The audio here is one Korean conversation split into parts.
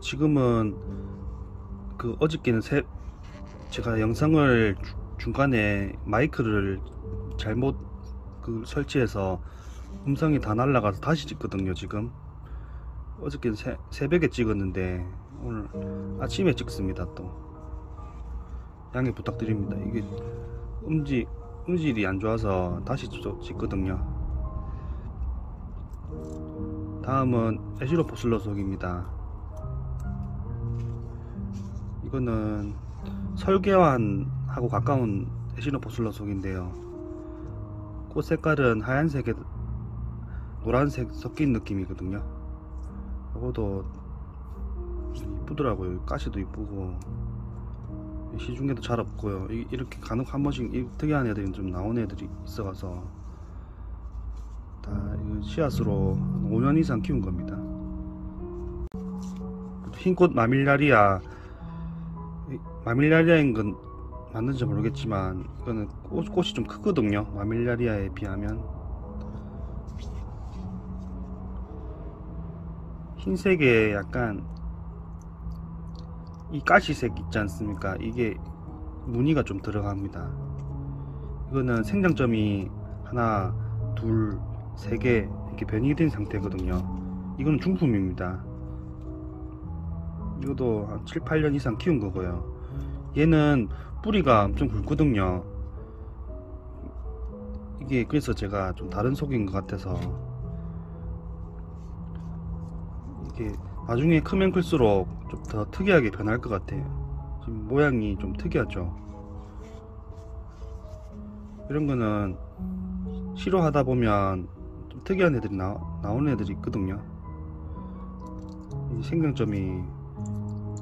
지금은 어저께는 제가 영상을 중간에 마이크를 잘못 설치해서 음성이 다 날라가서 다시 찍거든요. 지금 어저께는 새벽에 찍었는데 오늘 아침에 찍습니다. 또 양해 부탁드립니다. 이게 음질이 안 좋아서 다시 찍거든요. 다음은 에시로 보슬러속입니다. 이거는 설계환하고 가까운 에시로 보슬러속인데요. 꽃 색깔은 하얀색에 노란색 섞인 느낌이거든요. 이것도 이쁘더라고요. 가시도 이쁘고 시중에도 잘 없고요. 이렇게 간혹 한 번씩 특이한 애들이 좀 나온 애들이 있어가서 다 씨앗으로 5년 이상 키운 겁니다. 흰꽃 마밀라리아인 건 맞는지 모르겠지만 이거는 꽃이 좀 크거든요. 마밀라리아에 비하면. 흰색에 약간 이 가시색 있지 않습니까? 이게 무늬가 좀 들어갑니다. 이거는 생장점이 하나, 둘, 세 개 이렇게 변이 된 상태거든요. 이거는 중품입니다. 이것도 한 7, 8년 이상 키운 거고요. 얘는 뿌리가 엄청 굵거든요. 이게 그래서 제가 좀 다른 속인 것 같아서, 이게 나중에 크면 클수록 좀 더 특이하게 변할 것 같아요. 지금 모양이 좀 특이하죠. 이런 거는 싫어하다 보면 좀 특이한 애들이 나오는 애들이 있거든요. 이 생장점이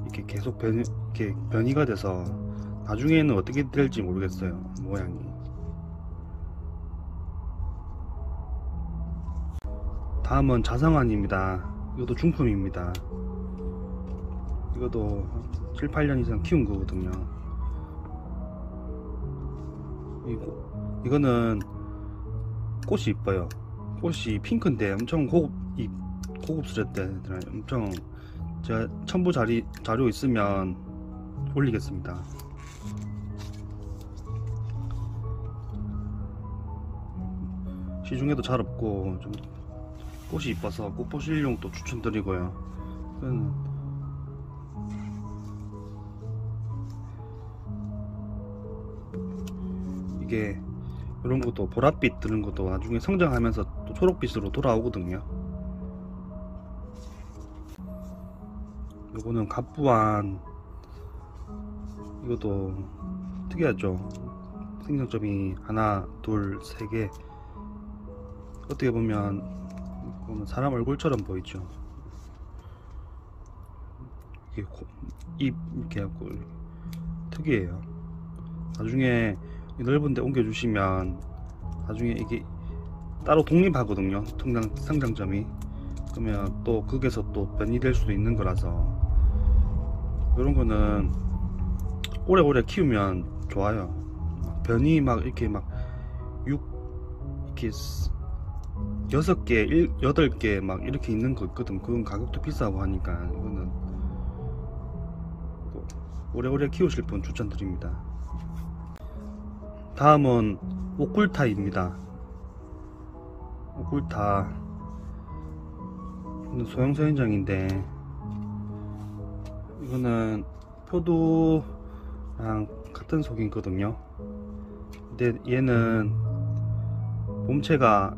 이렇게 계속 변이가 돼서 나중에는 어떻게 될지 모르겠어요. 모양이. 다음은 자성환입니다. 이것도 중품입니다. 이것도 7, 8년 이상 키운 거거든요. 이거는 꽃이 이뻐요. 꽃이 핑크인데 엄청 고급스럽대. 엄청, 제가 첨부 자료 있으면 올리겠습니다. 시중에도 잘 없고 좀 꽃이 이뻐서 꽃 보실용 또 추천드리고요. 이게 이런 것도 보랏빛 드는 것도 나중에 성장하면서 또 초록빛으로 돌아오거든요. 요거는 갑부안. 이것도 특이하죠. 생장점이 하나, 둘, 세 개. 어떻게 보면 사람 얼굴처럼 보이죠. 이게 입 이렇게 하고 특이해요. 나중에 넓은데 옮겨주시면 나중에 이게 따로 독립하거든요. 성장점이. 그러면 또 거기서 또 변이될 수도 있는 거라서 이런 거는 오래오래 키우면 좋아요. 변이 이렇게 6개, 8개 이렇게 있는 거 있거든. 그건 가격도 비싸고 하니까 이거는 오래오래 키우실 분 추천드립니다. 다음은 오쿨타입니다. 오쿨타. 이거는 소형 서현장인데 이거는 표두랑 같은 속이거든요. 근데 얘는 몸체가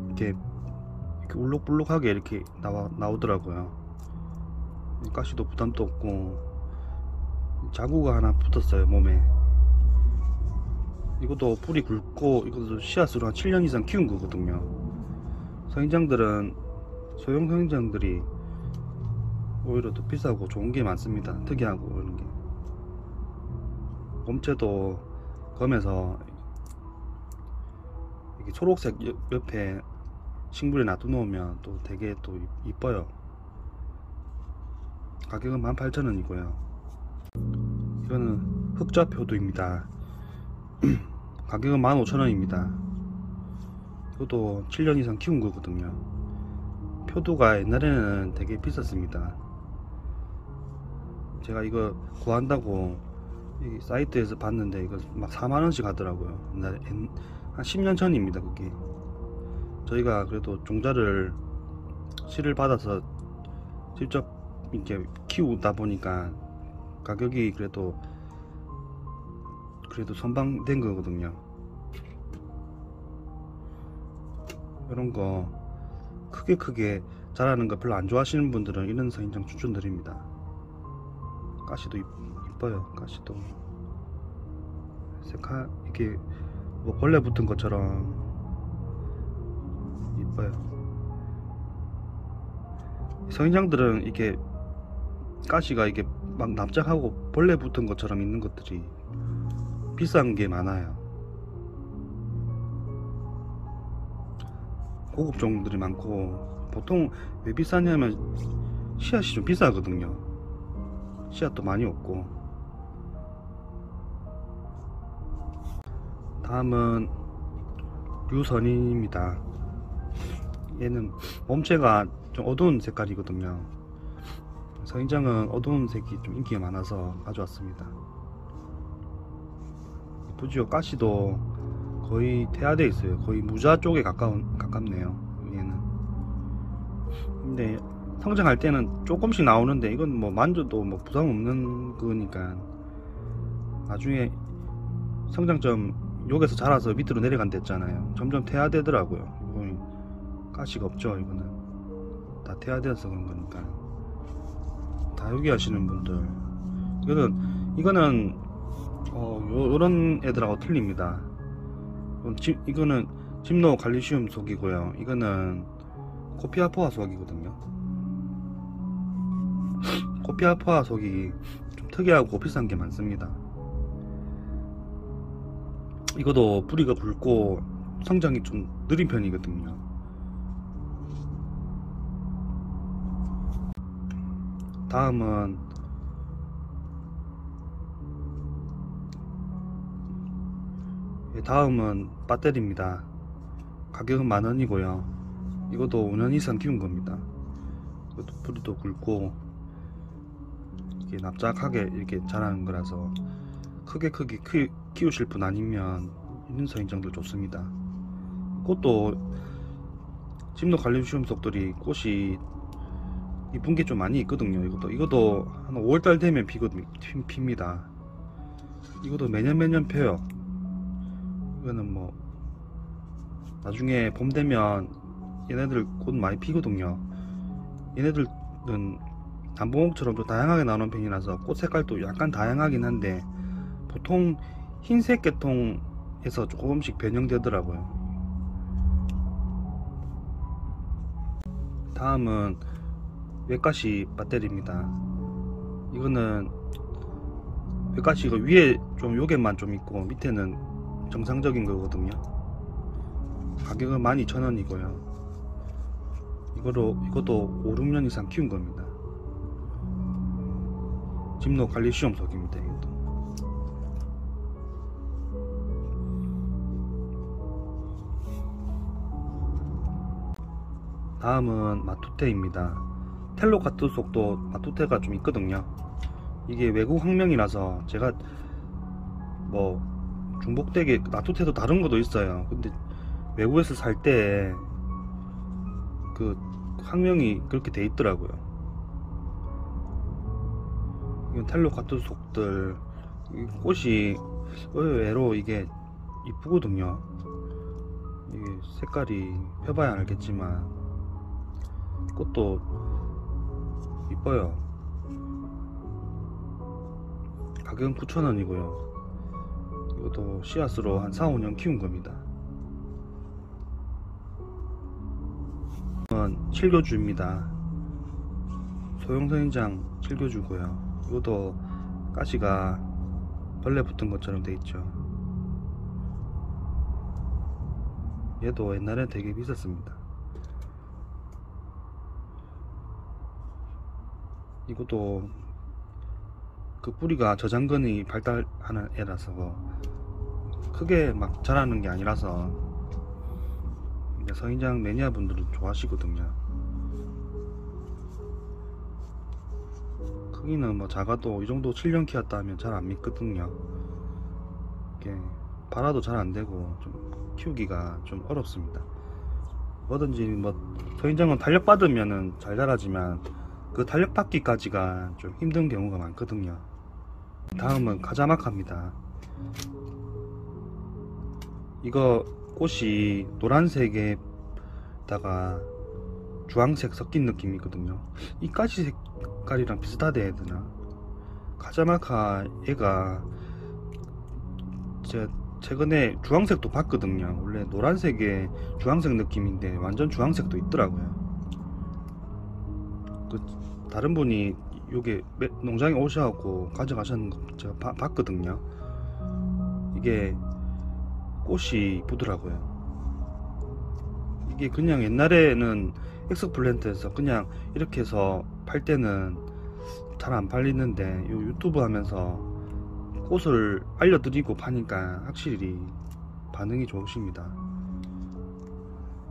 이렇게 울룩불룩하게 이렇게 나오더라고요. 가시도 부담도 없고 자구가 하나 붙었어요, 몸에. 이것도 뿌리 굵고 이것도 씨앗으로 한 7년 이상 키운 거거든요. 소형 서현장들이 오히려 더 비싸고 좋은 게 많습니다. 특이하고 이런 게. 몸체도 검해서 이렇게 초록색 옆에 식물에 놔두놓으면 또 되게 또 이뻐요. 가격은 18,000원이고요 이거는 흑좌표두입니다. 가격은 15,000원입니다 이것도 7년 이상 키운 거거든요. 표두가 옛날에는 되게 비쌌습니다. 제가 이거 구한다고 이 사이트에서 봤는데 이거 막 4만원씩 하더라고요. 옛날에 한 10년 전입니다. 그게 저희가 그래도 종자를 씨를 받아서 직접 이렇게 키우다 보니까 가격이 그래도 선방된 거거든요. 이런 거 크게 자라는 거 별로 안 좋아하시는 분들은 이런 서인장 추천드립니다. 가시도 이뻐요. 가시도 색깔 이렇게 뭐 벌레 붙은 것처럼 이뻐요. 서인장들은 이게 가시가 이게 막 납작하고 벌레 붙은 것처럼 있는 것들이 비싼 게 많아요. 고급 종들이 많고, 보통 왜 비싸냐면 씨앗이 좀 비싸거든요. 씨앗도 많이 없고. 다음은 류선인입니다. 얘는 몸체가 좀 어두운 색깔이거든요. 서인장은 어두운 색이 좀 인기가 많아서 가져왔습니다. 이쁘죠? 가시도 거의 태화되어 있어요. 거의 무자 쪽에 가깝네요. 얘는. 근데 성장할 때는 조금씩 나오는데 이건 뭐 만져도 뭐 부담 없는 거니까 나중에 성장점 여기서 자라서 밑으로 내려간다 했잖아요. 점점 태화되더라고요. 가시가 없죠. 이거는 다 태화되어서 그런 거니까. 다육이 하시는 분들 이거는 요런 애들하고 틀립니다. 이거는 집노 갈리시움 속이고요. 이거는 코피아포아 속이거든요. 코피아포아 속이 좀 특이하고 비싼 게 많습니다. 이것도 뿌리가 굵고 성장이 좀 느린 편이거든요. 다음은 배터리입니다. 가격은 10,000원이고요. 이것도 5년 이상 키운 겁니다. 이것도 뿌리도 굵고 이게 납작하게 이렇게 자라는 거라서 크게 키우실 분 아니면 있는 서인장들 좋습니다. 꽃도 집노 갈리시움 속들이 꽃이 이쁜 게 좀 많이 있거든요. 이것도 한 5월달 되면 핍니다. 이것도 매년 펴요. 이거는 뭐 나중에 봄 되면 얘네들 꽃 많이 피거든요. 얘네들은 단봉옥처럼 좀 다양하게 나오는 편이라서 꽃 색깔도 약간 다양하긴 한데 보통 흰색 계통에서 조금씩 변형되더라고요. 다음은 외가시 배터리입니다. 이거는 외가시가 위에 좀 요게만 좀 있고 밑에는 정상적인 거거든요. 가격은 12,000원이고요. 이것도 5, 6년 이상 키운 겁니다. 집노 갈리시움 속입니다. 이것도. 다음은 마투테입니다. 텔로카트 속도 마투테가 좀 있거든요. 이게 외국 학명이라서 제가 뭐 중복되게 마투테도 다른 것도 있어요. 근데 외국에서 살 때 그 학명이 그렇게 돼 있더라고요. 이건 텔로카트 속들 꽃이 의외로 이게 이쁘거든요. 이게 색깔이 펴봐야 알겠지만 꽃도 이뻐요. 가격은 9,000원이고요. 이것도 씨앗으로 한 4, 5년 키운 겁니다. 이건 칠교주입니다. 소형 서인장 칠교주고요. 이것도 가시가 벌레 붙은 것처럼 돼 있죠. 얘도 옛날엔 되게 비쌌습니다. 이것도 그 뿌리가 저장근이 발달하는 애라서 크게 막 자라는 게 아니라서 서인장 매니아 분들은 좋아하시거든요. 크기는 뭐 작아도 이 정도 7년 키웠다 하면 잘 안 믿거든요. 이게 발화도 잘 안 되고 좀 키우기가 좀 어렵습니다. 뭐든지 뭐 서인장은 탄력 받으면은 잘 자라지만 그 탄력 받기까지가 좀 힘든 경우가 많거든요. 다음은 가자마카입니다. 이거 꽃이 노란색에다가 주황색 섞인 느낌이거든요. 이 가지 색깔이랑 비슷하다 해야 되나? 가자마카 얘가 제가 최근에 주황색도 봤거든요. 원래 노란색에 주황색 느낌인데 완전 주황색도 있더라고요. 그 다른 분이 요게 농장에 오셔갖고 가져가셨는 거 제가 봤거든요. 이게 꽃이 이쁘더라고요. 이게 그냥 옛날에는 엑스플랜트에서 그냥 이렇게 해서 팔 때는 잘 안 팔리는데 요 유튜브 하면서 꽃을 알려드리고 파니까 확실히 반응이 좋으십니다.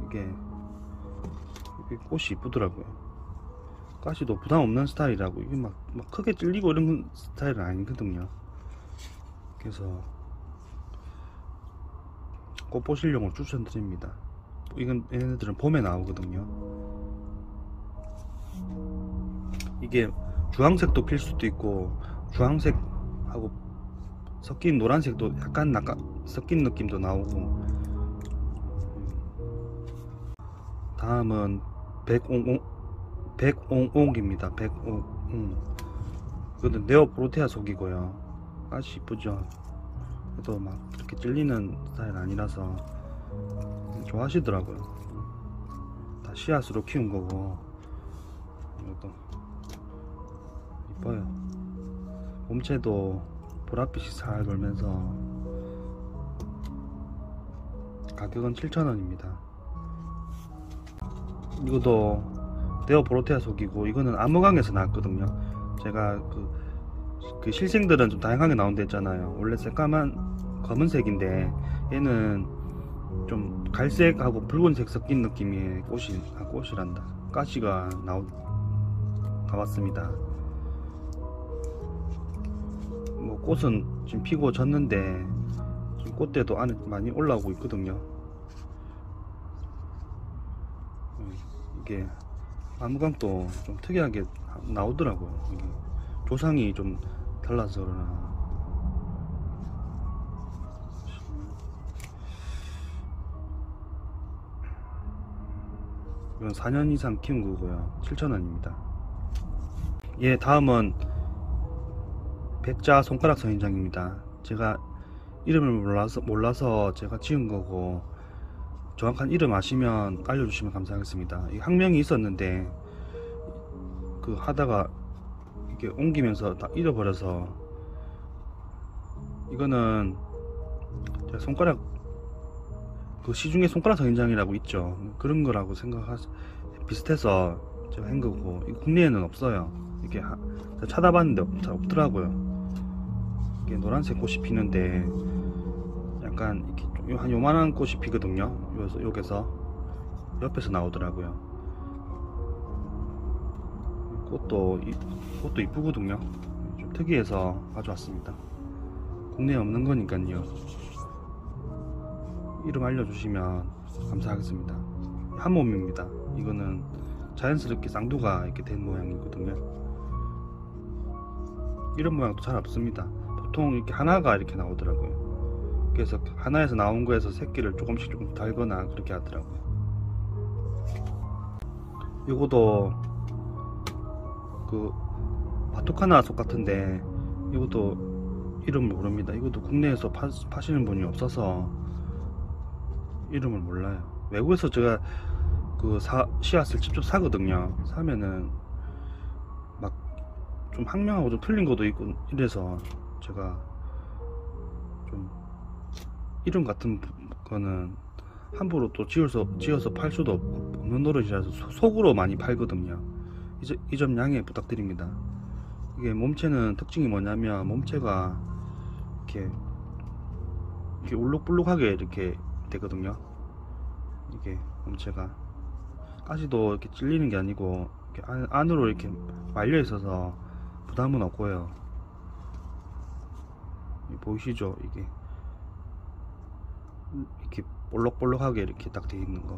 이게 꽃이 이쁘더라고요. 가시도 부담 없는 스타일이라고. 이게 막 크게 찔리고 이런 스타일은 아니거든요. 그래서 꽃 보실용을 추천드립니다. 이건 얘네들은 봄에 나오거든요. 이게 주황색도 필 수도 있고 주황색하고 섞인 노란색도 약간 섞인 느낌도 나오고. 다음은 백옹옹입니다. 백옹. 이거는 네오프로테아 속이고요. 아주 이쁘죠. 그래도 막 이렇게 찔리는 스타일 아니라서 좋아하시더라고요. 다 씨앗으로 키운 거고. 이것도 이뻐요. 몸체도 보랏빛이 살 돌면서 가격은 7,000원입니다. 이것도 네오프로테아 속이고, 이거는 암흑강에서 나왔거든요. 제가 그 실생들은 좀 다양하게 나온다 했잖아요. 원래 새까만 검은색인데 얘는 좀 갈색하고 붉은색 섞인 느낌의 꽃이란다. 가시가 나왔습니다. 뭐 꽃은 지금 피고 졌는데 지금 꽃대도 안에 많이 올라오고 있거든요. 이게 암흑강도 좀 특이하게 나오더라고요. 이게 조상이 좀 달라서 그러나. 이건 4년 이상 키운 거고요. 7,000원입니다. 예, 다음은 백자 손가락 서인장입니다. 제가 이름을 몰라서 제가 지은 거고, 정확한 이름 아시면 알려주시면 감사하겠습니다. 이 학명이 있었는데 그 하다가 이렇게 옮기면서 다 잃어버려서, 이거는 제가 손가락 그 시중에 손가락 서인장이라고 있죠. 그런 거라고 비슷해서 제가 한 거고, 이 국내에는 없어요. 이게 찾아봤는데 잘 없더라고요. 이게 노란색 꽃이 피는데 약간 이렇게 한 요만한 꽃이 피거든요. 여기서 옆에서 나오더라고요. 꽃도 이쁘거든요. 좀 특이해서 가져왔습니다. 국내에 없는 거니까요. 이름 알려주시면 감사하겠습니다. 한 몸입니다. 이거는 자연스럽게 쌍두가 이렇게 된 모양이거든요. 이런 모양도 잘 없습니다. 보통 이렇게 하나가 이렇게 나오더라고요. 그래서 하나에서 나온 거에서 새끼를 조금씩 달거나 그렇게 하더라고요. 이것도 그 바토카나 속 같은데 이것도 이름을 모릅니다. 이것도 국내에서 파시는 분이 없어서 이름을 몰라요. 외국에서 제가 그 씨앗을 직접 사거든요. 사면은 막 좀 학명하고 좀 틀린 것도 있고 이래서 제가 좀 이름 같은 거는 함부로 또 지어서 팔 수도 없는 노릇이라서 속으로 많이 팔거든요. 이 점 양해 부탁드립니다. 이게 몸체는 특징이 뭐냐면, 몸체가 이렇게 울룩불룩하게 이렇게 되거든요. 이게 몸체가 가시도 이렇게 찔리는 게 아니고 이렇게 안으로 이렇게 말려 있어서 부담은 없고요. 보이시죠? 이게 이렇게 볼록볼록하게 이렇게 딱 되어 있는 거.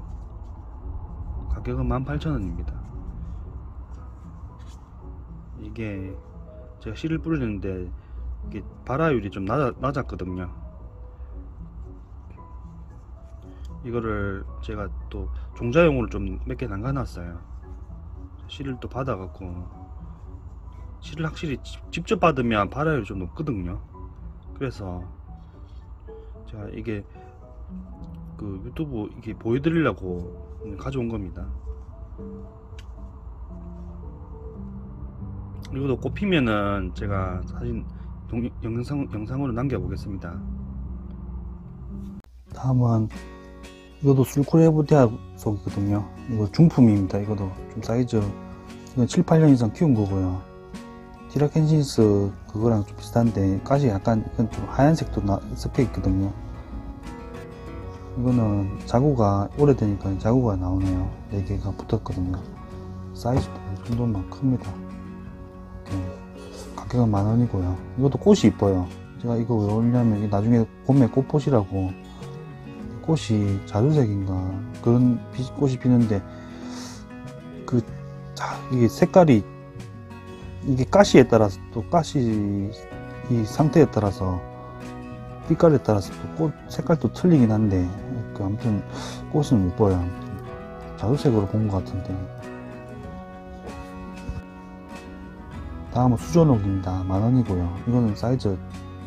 가격은 18,000원입니다. 이게 제가 씨를 뿌리는데 이게 발화율이 좀 낮았거든요. 이거를 제가 또 종자용으로 좀 몇 개 담가놨어요. 씨를 또 받아갖고, 씨를 확실히 직접 받으면 발화율이 좀 높거든요. 그래서 제가 이게 그 유튜브 이게 보여드리려고 가져온 겁니다. 이것도 꽃 피면은 제가 사진 영상으로 남겨보겠습니다. 다음은 이것도 술쿠레브디아 속이거든요. 이거 중품입니다. 이것도 좀 사이즈, 이건 7, 8년 이상 키운 거고요. 디라켄시스 그거랑 좀 비슷한데 가시 약간, 이건 좀 하얀색도 섞여 있거든요. 이거는 자구가 오래되니까 자구가 나오네요. 4개가 붙었거든요. 사이즈도 이 정도면 큽니다. 가격은 10,000원이고요. 이것도 꽃이 이뻐요. 제가 이거 왜 올리냐면, 이게 나중에 봄에 꽃봇이라고, 꽃이 자주색인가 그런 꽃이 피는데, 이게 색깔이, 이게 가시에 따라서 또 가시 이 상태에 따라서 빛깔에 따라서 또 꽃 색깔도 틀리긴 한데, 아무튼 꽃은 이뻐요. 자주색으로 본 것 같은데. 다음은 수조녹입니다. 10,000원이고요. 이거는 사이즈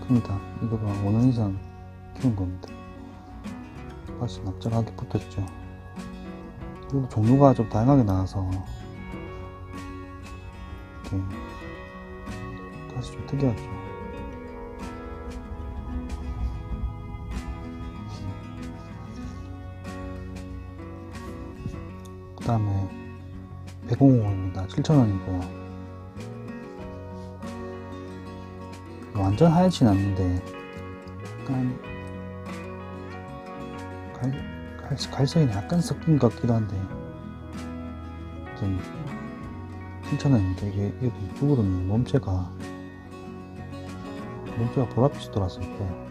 큽니다. 이거도 5년 이상 키운 겁니다. 가시 납작하게 붙었죠. 이것도 종류가 좀 다양하게 나와서 이렇게 가시 좀 특이하죠. 그 다음에 105호입니다. 7,000원이고요. 완전 하얗진 않는데 약간 갈색이 약간 섞인 것 같기도 한데, 좀 7,000원입니다. 이게 이쁘거든요. 몸체가 보랏빛이 돌아서 예뻐요.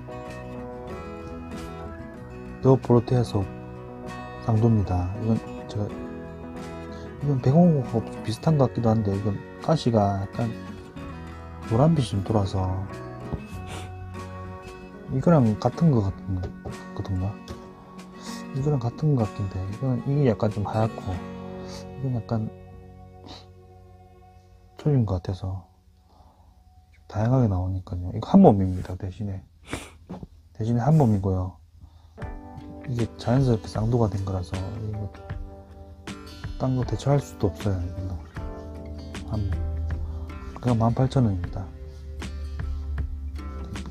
네오포르테아속 쌍도입니다. 이건 백홍호하고 비슷한 것 같기도 한데, 이건 가시가 약간 노란빛이 좀 돌아서 이거랑 같은 것 같거든요. 이거랑 같은 것 같긴데, 이게 약간 좀 하얗고 이건 약간 틀린 것 같아서 좀 다양하게 나오니까요. 이거 한 몸입니다. 대신에 한 몸이고요. 이게 자연스럽게 쌍도가 된 거라서 이거 딴 거 대처할 수도 없어요. 이걸로 한 몸. 그냥 18,000원입니다.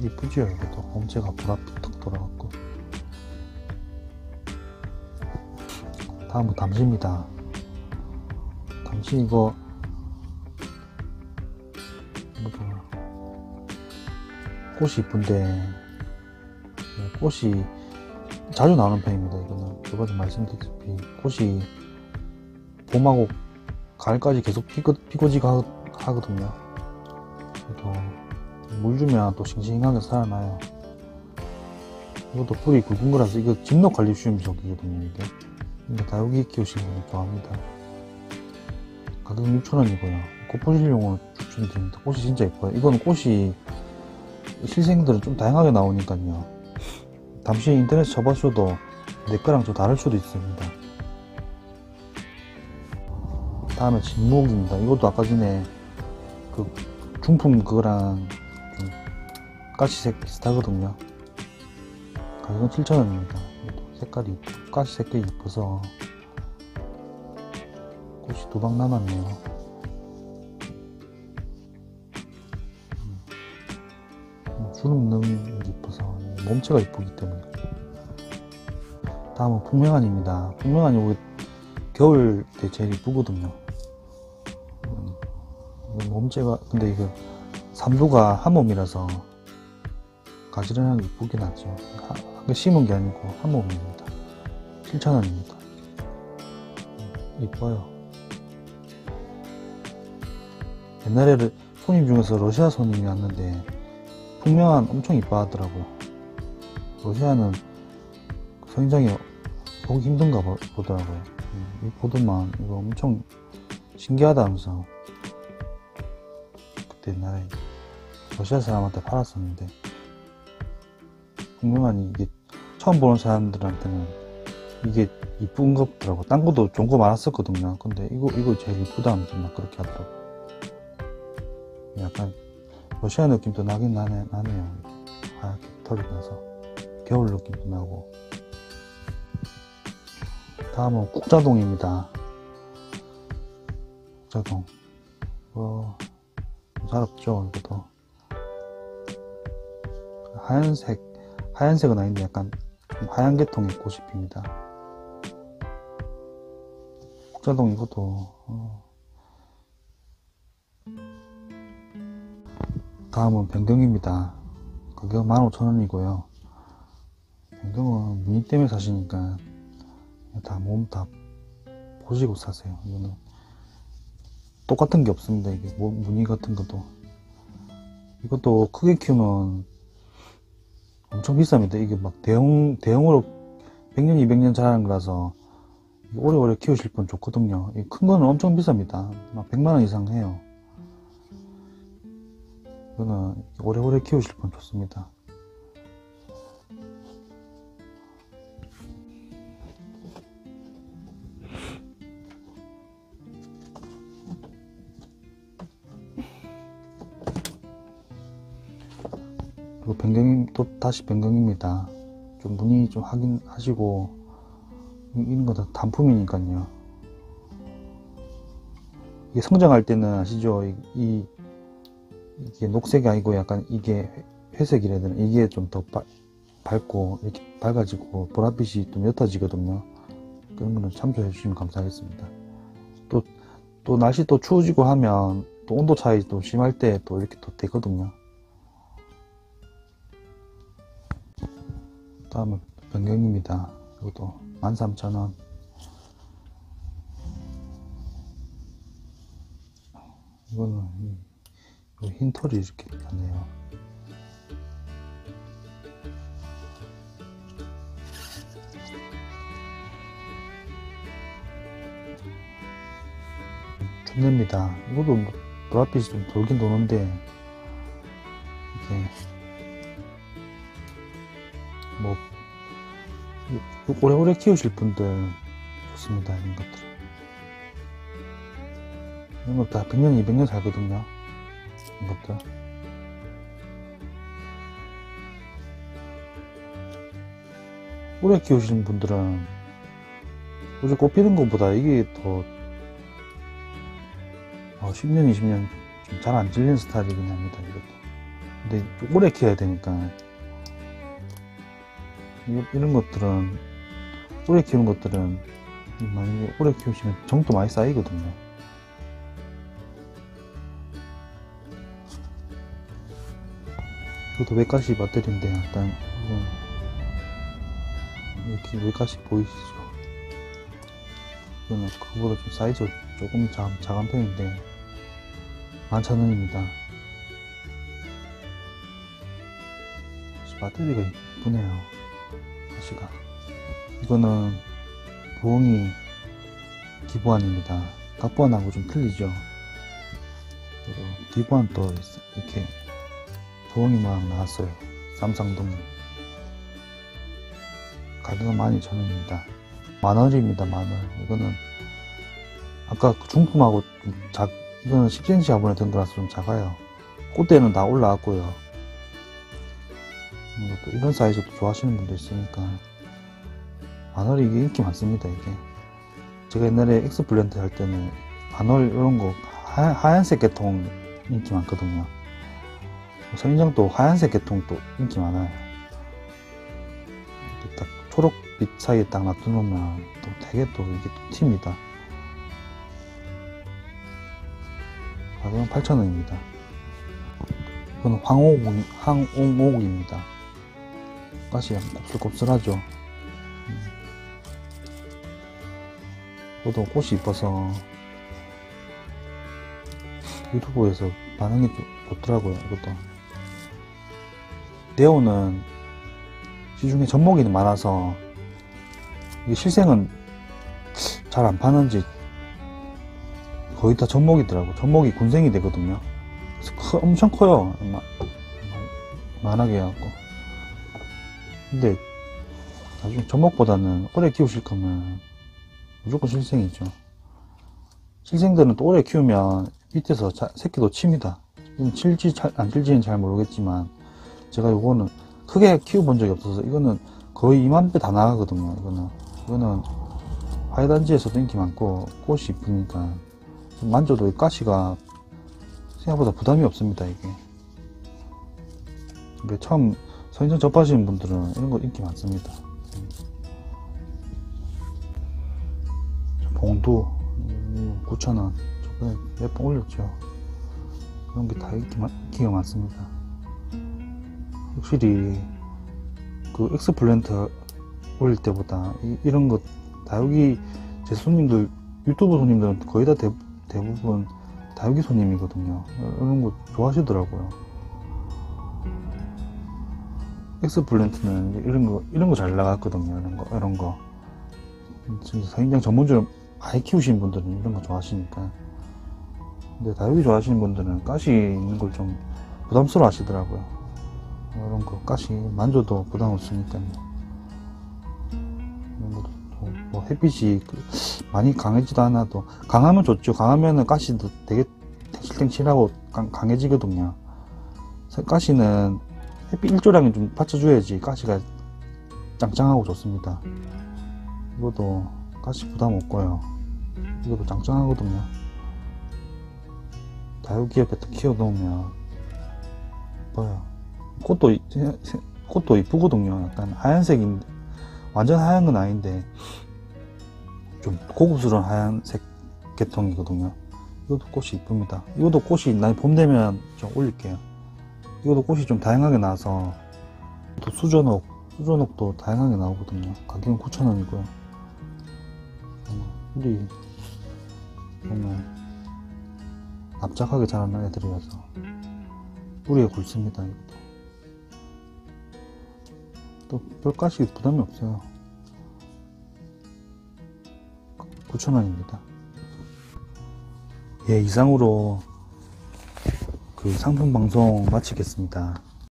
이쁘죠? 이것도 몸체가 보랏빛 턱 돌아갔고. 다음은 담시입니다. 담시 이거 꽃이 이쁜데, 꽃이 자주 나오는 편입니다. 이거는 저번에 말씀드렸다시피 꽃이 봄하고 가을까지 계속 피고지가 하거든요. 그래도 물 주면 또 싱싱하게 살아나요. 이것도 뿌리 굵은 거라서 이거 진녹칼슘 속이거든요. 이게 다육이 키우시는 분이 좋아합니다. 가격 6,000원이고요. 꽃보실용으로 추천드립니다. 꽃이 진짜 예뻐요. 이거는 꽃이 실생들은 좀 다양하게 나오니까요. 잠시 인터넷 쳐보셔도 내 거랑 좀 다를 수도 있습니다. 다음에 진목입니다. 이것도 아까 전에 그 중품 그거랑 좀 가시색 비슷하거든요. 가격은 7,000원입니다. 색깔이 가시 색깔이 예뻐서 꽃이 2방 남았네요. 주름 너무 예뻐서 몸체가 예쁘기 때문에. 다음은 풍명안입니다. 풍명안이 우리 겨울 때 제일 예쁘거든요. 몸체가, 근데 이거 삼두가 한 몸이라서 가지런하게 예쁘게 났죠. 한 개 심은 게 아니고 한 몸입니다. 7,000원입니다. 이뻐요. 옛날에 손님 중에서 러시아 손님이 왔는데 풍명한 엄청 이뻐 하더라고요. 러시아는 선인장이 보기 힘든가 보더라고요. 이 보더만 이거 엄청 신기하다면서 그때 옛날에 러시아 사람한테 팔았었는데, 풍명한 이게 처음 보는 사람들한테는 이게 이쁜 거 같더라고. 딴 것도 좋은 거 많았었거든요. 근데 이거 제일 이쁘다 하면서 막 그렇게 하더라고. 약간 러시아 느낌도 나긴 나네요. 하얗게 털이 나서 겨울 느낌도 나고. 다음은 국자동입니다. 국자동. 잘 없죠, 이것도. 하얀색은 아닌데 약간 하얀 계통의 꽃이 핍니다. 국자동 이것도. 다음은 변경입니다. 가격 15,000원이고요. 변경은 무늬 때문에 사시니까 몸 다 보시고 사세요. 이거는 똑같은 게 없습니다. 이게 무늬 같은 것도. 이것도 크게 키우면 엄청 비쌉니다. 이게 막 대형으로 100년, 200년 자라는 거라서 오래오래 키우실 분 좋거든요. 큰 거는 엄청 비쌉니다. 막 100만원 이상 해요. 이거는 오래오래 키우실 분 좋습니다. 그리고 또 다시 변경입니다. 좀 문의 좀 확인하시고, 이런 거 다 단품이니까요. 이게 성장할 때는 아시죠? 이게 녹색이 아니고 약간 이게 회색이라 해야 되나? 이게 좀 더 밝고 이렇게 밝아지고 보랏빛이 좀 옅어지거든요. 그런 거는 참조해 주시면 감사하겠습니다. 또 날씨 또 추워지고 하면 또 온도 차이 또 심할 때 또 이렇게 또 되거든요. 다음은 변경입니다. 이것도 13,000원. 이거는 흰 털이 이렇게 나네요. 좋냅니다. 이것도 뭐 보랏빛이 좀 돌긴 도는데, 이게 뭐 오래오래 키우실 분들 좋습니다. 이런 것들. 이런 것도 다 100년, 200년 살거든요. 이런 것들. 오래 키우시는 분들은 굳이 꽃 피는 것보다 이게 더 10년, 20년 좀 잘 안 질리는 스타일이긴 합니다. 이것도. 근데 좀 오래 키워야 되니까 이런 것들은, 오래 키우는 것들은 만약에 오래 키우시면 정도 많이 쌓이거든요. 이것도 외가시 배터리인데 약간 이렇게 외가시 보이시죠? 이거는 그거보다 좀 사이즈가 조금 작은 편인데 11,000원입니다. 배터리가 이쁘네요. 가시가. 이거는 부엉이 기부안입니다. 각부안하고 좀 틀리죠. 그리고 기부안 또 이렇게 부엉이 모양 나왔어요. 쌈상동. 가격은 12,000원입니다. 만원입니다. 만원. 이거는 아까 그 중품하고 이거는 10cm 화분에 든 거라서 좀 작아요. 꽃대는 다 올라왔고요. 이런 사이즈도 좋아하시는 분도 있으니까 만월이 이게 인기 많습니다. 이게 제가 옛날에 엑스플랜트 할 때는 만월 이런 거 하얀색 계통 인기 많거든요. 선인장도 하얀색 계통도 인기 많아요. 이렇게 딱 초록빛 사이에 딱 놔두면 또 되게 또 이게 또 튑니다. 가격은 8,000원입니다. 이건 황옥입니다. 가시 곱슬곱슬하죠. 이것도 꽃이 이뻐서 유튜브에서 반응이 좀 좋더라고요. 이것도 네오는 시중에 접목이 많아서 이게 실생은 잘 안 파는지 거의 다 접목이더라고. 접목이 군생이 되거든요. 그래서 엄청 커요. 만하게 해갖고. 근데 나중에 접목보다는 오래 키우실 거면 무조건 실생이죠. 실생들은 또 오래 키우면 밑에서 새끼도 칩니다. 칠지 안 칠지는 잘 모르겠지만 제가 요거는 크게 키워본 적이 없어서 이거는 거의 2만 배 다 나가거든요. 이거는 화훼단지에서도 인기 많고 꽃이 이쁘니까 만져도 이 가시가 생각보다 부담이 없습니다. 이게 근데 처음 선인장 접하시는 분들은 이런 거 인기 많습니다. 봉도 9,000원 저번에 몇 번 올렸죠. 이런 게 다 인기가 많습니다. 확실히 그 엑스플랜트 올릴 때보다 이런 거 다육이 제 손님들 유튜브 손님들은 거의 다 대부분 다육이 손님이거든요. 이런 거 좋아하시더라고요. 엑스플랜트는 이런 거 잘 나갔거든요. 이런 거 진짜 사인장 전문적으로 많이 키우시는 분들은 이런 거 좋아하시니까. 근데 다육이 좋아하시는 분들은 가시 있는 걸 좀 부담스러워 하시더라고요. 이런 거 가시 만져도 부담 없으니까. 이런 것도 뭐 햇빛이 많이 강하지도 않아도 강하면 좋죠. 강하면은 가시도 되게 탱실탱실하고 강해지거든요. 가시는 햇빛 일조량이 좀 받쳐줘야지 가시가 짱짱하고 좋습니다. 이것도 가시 부담 없고요. 이것도 짱짱하거든요. 다육이 옆에 딱 키워놓으면 뭐야, 꽃도 이쁘거든요. 약간 하얀색인데 완전 하얀 건 아닌데 좀 고급스러운 하얀색 계통이거든요. 이것도 꽃이 이쁩니다. 이것도 꽃이 나중에 봄 되면 좀 올릴게요. 이것도 꽃이 좀 다양하게 나와서 또 수전옥도 다양하게 나오거든요. 가격은 9,000원이고요. 우리 보면 납작하게 자라는 애들이라서 뿌리가 굵습니다. 이것도 또 별가시 부담이 없어요. 9,000원입니다. 예, 이상으로 그 상품 방송 마치겠습니다.